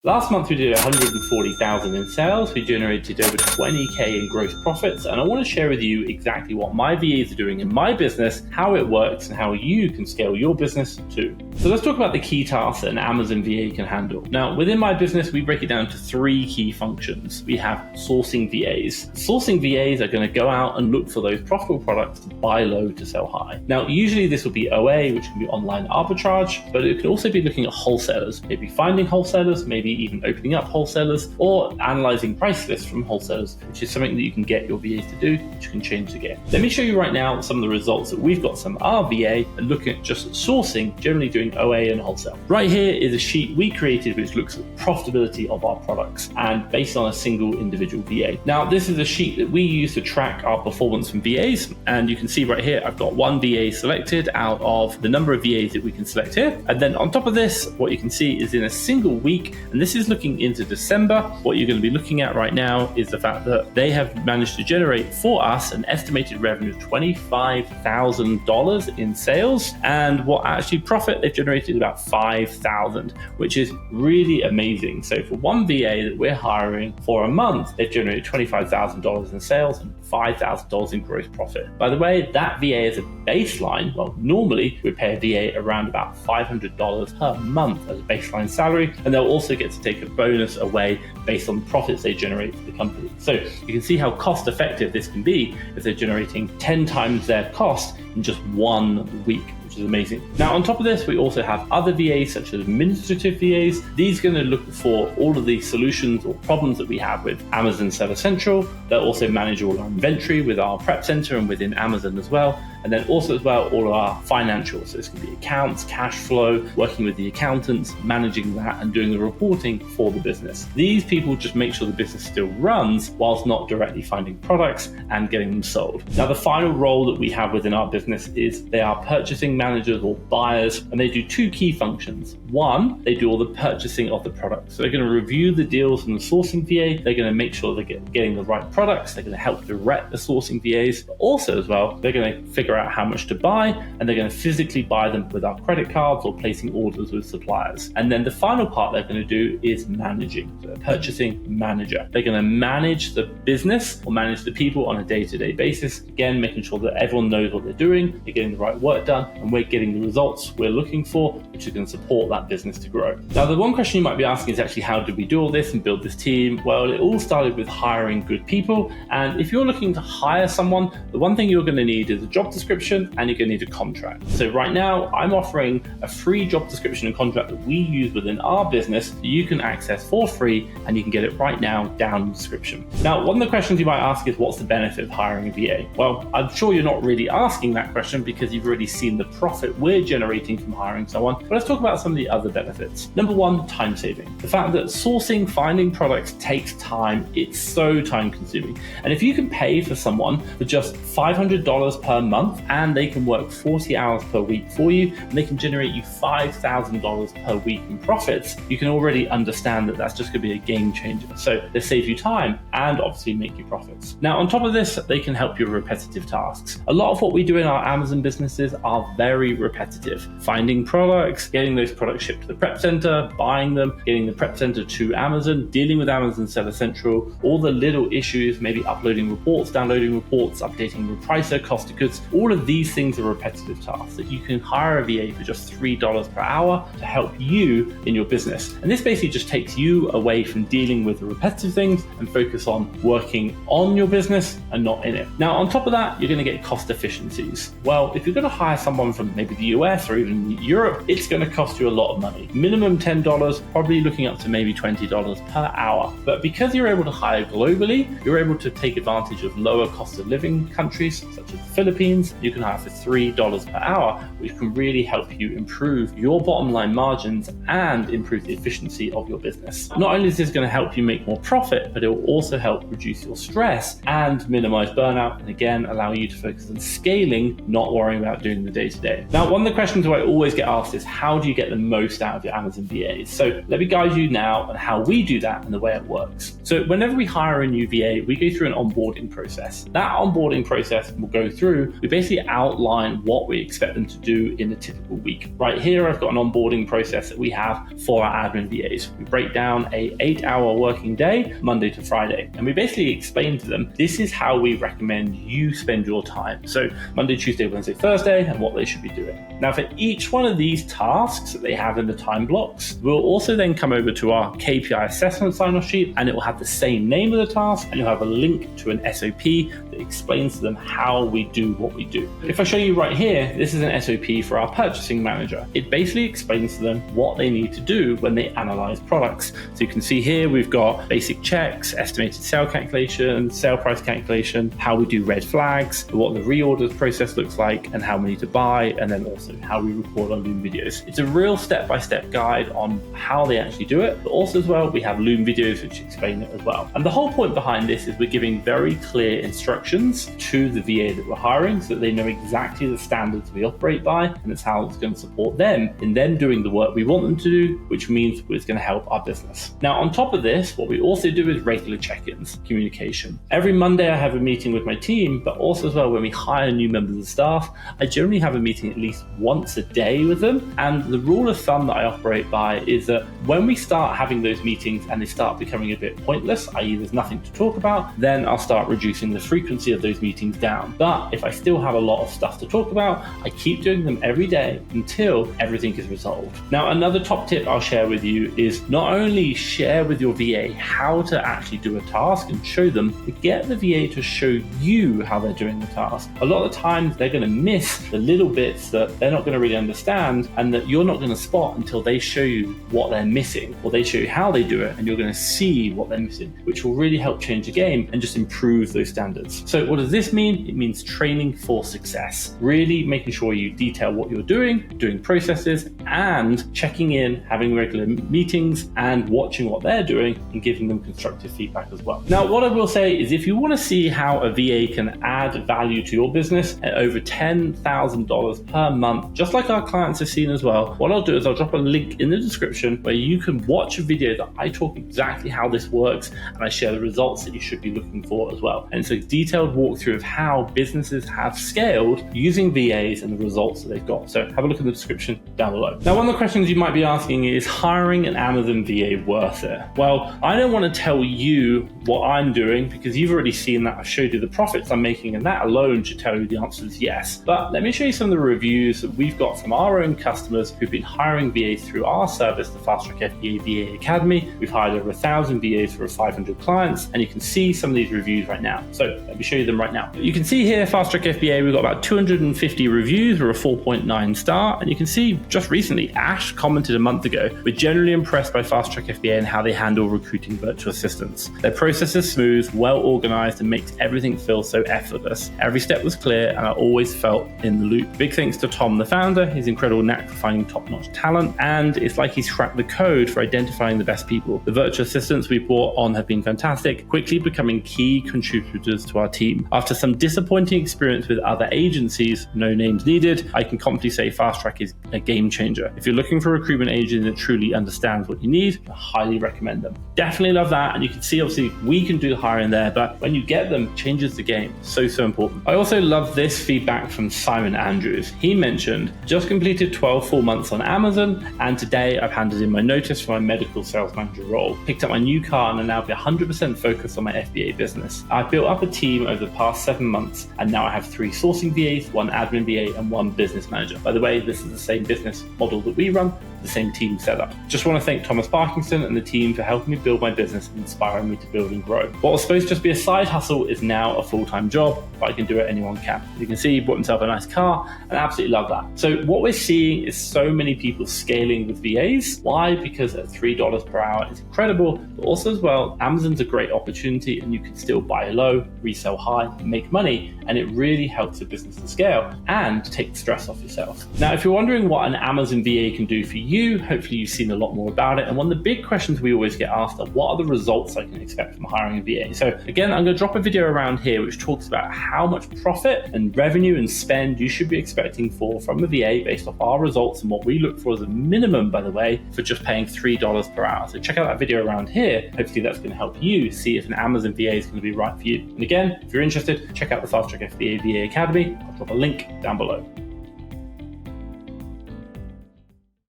Last month we did 140,000 in sales. We generated over 20k in gross profits, and I want to share with you exactly what my VAs are doing in my business, how it works, and how you can scale your business too. So let's talk about the key tasks that an Amazon VA can handle. Now, within my business, we break it down to three key functions. We have sourcing VAs. Sourcing VAs are going to go out and look for those profitable products to buy low to sell high. Now, usually this will be OA, which can be online arbitrage, but it could also be looking at wholesalers, maybe finding wholesalers, maybe even opening up wholesalers, or analyzing price lists from wholesalers, which is something that you can get your VAs to do, which can change the game. Let me show you right now some of the results that we've got some our VA and looking at just sourcing, generally doing OA and wholesale. Right here is a sheet we created which looks at profitability of our products and based on a single individual VA. Now, this is a sheet that we use to track our performance from VAs, and you can see right here I've got one VA selected out of the number of VAs that we can select here. And then on top of this, what you can see is in a single week, and this is looking into December, what you're going to be looking at right now is the fact that they have managed to generate for us an estimated revenue of $25,000 in sales, and what actually profit they've generated about $5,000, which is really amazing. So for one VA that we're hiring for a month, they've generated $25,000 in sales and $5,000 in gross profit. By the way, that VA is a baseline. Well, normally we pay a VA around about $500 per month as a baseline salary, and they'll also get to take a bonus away based on the profits they generate for the company. So you can see how cost effective this can be if they're generating 10 times their cost in just 1 week, which is amazing. Now, on top of this, we also have other VAs such as administrative VAs. These are going to look for all of the solutions or problems that we have with Amazon Seller Central. They'll also manage all our inventory with our prep center and within Amazon as well. And then also as well, all of our financials. So this can be accounts, cash flow, working with the accountants, managing that and doing the reporting for the business. These people just make sure the business still runs whilst not directly finding products and getting them sold. Now, the final role that we have within our business is they are purchasing managers or buyers, and they do two key functions. One, they do all the purchasing of the products. So they're going to review the deals from the sourcing VA. They're going to make sure they're getting the right products. They're going to help direct the sourcing VAs, but also as well, they're going to figure out how much to buy, and they're going to physically buy them with our credit cards or placing orders with suppliers. And then the final part they're going to do is managing. So purchasing manager. They're going to manage the business or manage the people on a day-to-day basis. Again, making sure that everyone knows what they're doing, they're getting the right work done, and we're getting the results we're looking for, which is going to support that business to grow. Now, the one question you might be asking is actually, how did we do all this and build this team? Well, it all started with hiring good people. And if you're looking to hire someone, the one thing you're going to need is a job description, and you're going to need a contract. So right now, I'm offering a free job description and contract that we use within our business that you can access for free, and you can get it right now down in the description. Now, one of the questions you might ask is, what's the benefit of hiring a VA? Well, I'm sure you're not really asking that question because you've already seen the profit we're generating from hiring someone. But let's talk about some of the other benefits. Number one, time saving. The fact that sourcing, finding products takes time. It's so time consuming. And if you can pay for someone for just $500 per month, and they can work 40 hours per week for you, and they can generate you $5,000 per week in profits, you can already understand that that's just going to be a game changer. So they save you time and obviously make you profits. Now, on top of this, they can help you with repetitive tasks. A lot of what we do in our Amazon businesses are very repetitive. Finding products, getting those products shipped to the prep center, buying them, getting the prep center to Amazon, dealing with Amazon Seller Central, all the little issues, maybe uploading reports, downloading reports, updating the pricer, cost of goods. All of these things are repetitive tasks that you can hire a VA for just $3 per hour to help you in your business. And this basically just takes you away from dealing with the repetitive things and focus on working on your business and not in it. Now, on top of that, you're going to get cost efficiencies. Well, if you're going to hire someone from maybe the US or even Europe, it's going to cost you a lot of money. Minimum $10, probably looking up to maybe $20 per hour. But because you're able to hire globally, you're able to take advantage of lower cost of living countries such as the Philippines. You can hire for $3 per hour, which can really help you improve your bottom line margins and improve the efficiency of your business. Not only is this going to help you make more profit, but it will also help reduce your stress and minimize burnout, and again, allow you to focus on scaling, not worrying about doing the day-to-day. Now, one of the questions I always get asked is, how do you get the most out of your Amazon VAs? So let me guide you now on how we do that and the way it works. So whenever we hire a new VA, we go through an onboarding process. That onboarding process will go through, we basically outline what we expect them to do in a typical week. Right here, I've got an onboarding process that we have for our admin VAs. We break down a 8-hour working day, Monday to Friday, and we basically explain to them, this is how we recommend you spend your time. So Monday, Tuesday, Wednesday, Thursday, and what they should be doing. Now for each one of these tasks that they have in the time blocks, we'll also then come over to our KPI assessment sign-off sheet, and it will have the same name of the task, and you'll have a link to an SOP that explains to them how we do what we do. If I show you right here, this is an SOP for our purchasing manager. It basically explains to them what they need to do when they analyze products. So you can see here, we've got basic checks, estimated sale calculation, sale price calculation, how we do red flags, what the reorders process looks like, and how many to buy, and then also how we record our Loom videos. It's a real step-by-step guide on how they actually do it, but also as well, we have Loom videos which explain it as well. And the whole point behind this is we're giving very clear instructions to the VA that we're hiring so that they know exactly the standards we operate by, and it's how it's going to support them in them doing the work we want them to do, which means it's going to help our business. Now, on top of this, what we also do is regular check-ins, communication. Every Monday I have a meeting with my team, but also as well when we hire new members of staff, I generally have a meeting at least once a day with them. And the rule of thumb that I operate by is that when we start having those meetings and they start becoming a bit pointless, i.e. there's nothing to talk about, then I'll start reducing the frequency of those meetings down. But if I still have a lot of stuff to talk about, I keep doing them every day until everything is resolved. Now, another top tip I'll share with you is not only share with your VA how to actually do a task and show them, but get the VA to show you how they're doing the task. A lot of the times they're going to miss the little bits that they're not going to really understand and that you're not going to spot until they show you what they're missing, or they show you how they do it and you're going to see what they're missing, which will really help change the game and just improve those standards. So what does this mean? It means training for success. Really making sure you detail what you're doing processes, and checking in, having regular meetings and watching what they're doing and giving them constructive feedback as well. Now, what I will say is if you want to see how a VA can add value to your business at over $10,000 per month, just like our clients have seen as well, what I'll do is I'll drop a link in the description where you can watch a video that I talk exactly how this works and I share the results that you should be looking for as well. And it's a detailed walkthrough of how businesses have scaled using VAs and the results that they've got. So have a look in the description down below. Now, one of the questions you might be asking is hiring an Amazon VA worth it? Well, I don't want to tell you what I'm doing because you've already seen that. I've showed you the profits I'm making, and that alone should tell you the answer is yes. But let me show you some of the reviews that we've got from our own customers who've been hiring VAs through our service, the FastTrackFBA VA Academy. We've hired over 1,000 VAs for 500 clients, and you can see some of these reviews right now. So let me show you them right now. You can see here, FastTrackFBA, we've got about 250 reviews or a 4.9 star, and you can see just recently, Ash commented a month ago, we're generally impressed by FastTrackFBA and how they handle recruiting virtual assistants. Their process is smooth, well organized, and makes everything feel so effortless. Every step was clear, and I always felt in the loop. Big thanks to Tom, the founder, his incredible knack for finding top-notch talent, and it's like he's cracked the code for identifying the best people. The virtual assistants we brought on have been fantastic, quickly becoming key contributors to our team. After some disappointing experience with other agencies, no names needed, I can confidently say FastTrack is a game changer. If you're looking for a recruitment agent that truly understands what you need, I highly recommend them. Definitely love that, and you can see obviously we can do the hiring there, but when you get them, it changes the game. So important. I also love this feedback from Simon Andrews. He mentioned, just completed 12 full months on Amazon, and today I've handed in my notice for my medical sales manager role. Picked up my new car and I'm now 100% focused on my FBA business. I've built up a team over the past 7 months, and now I have 3 sourcing VAs, 1 admin VA, and 1 business manager. By the way, this is the same business model that we run, the same team setup. Just want to thank Thomas Parkinson and the team for helping me build my business and inspiring me to build and grow. What was supposed to just be a side hustle is now a full-time job. If I can do it, anyone can. You can see he bought himself a nice car, and I absolutely love that. So what we're seeing is so many people scaling with VAs. Why? Because at $3 per hour is incredible, but also as well, Amazon's a great opportunity, and you can still buy low, resell high, make money, and it really helps a business to scale and take the stress off yourself. Now, if you're wondering what an Amazon VA can do for you. Hopefully you've seen a lot more about it. And one of the big questions we always get asked are, what are the results I can expect from hiring a VA? So again, I'm going to drop a video around here which talks about how much profit and revenue and spend you should be expecting from a VA based off our results and what we look for as a minimum, by the way, for just paying $3 per hour. So check out that video around here. Hopefully that's going to help you see if an Amazon VA is going to be right for you. And again, if you're interested, check out the FastTrackFBA VA Academy. I'll drop a link down below.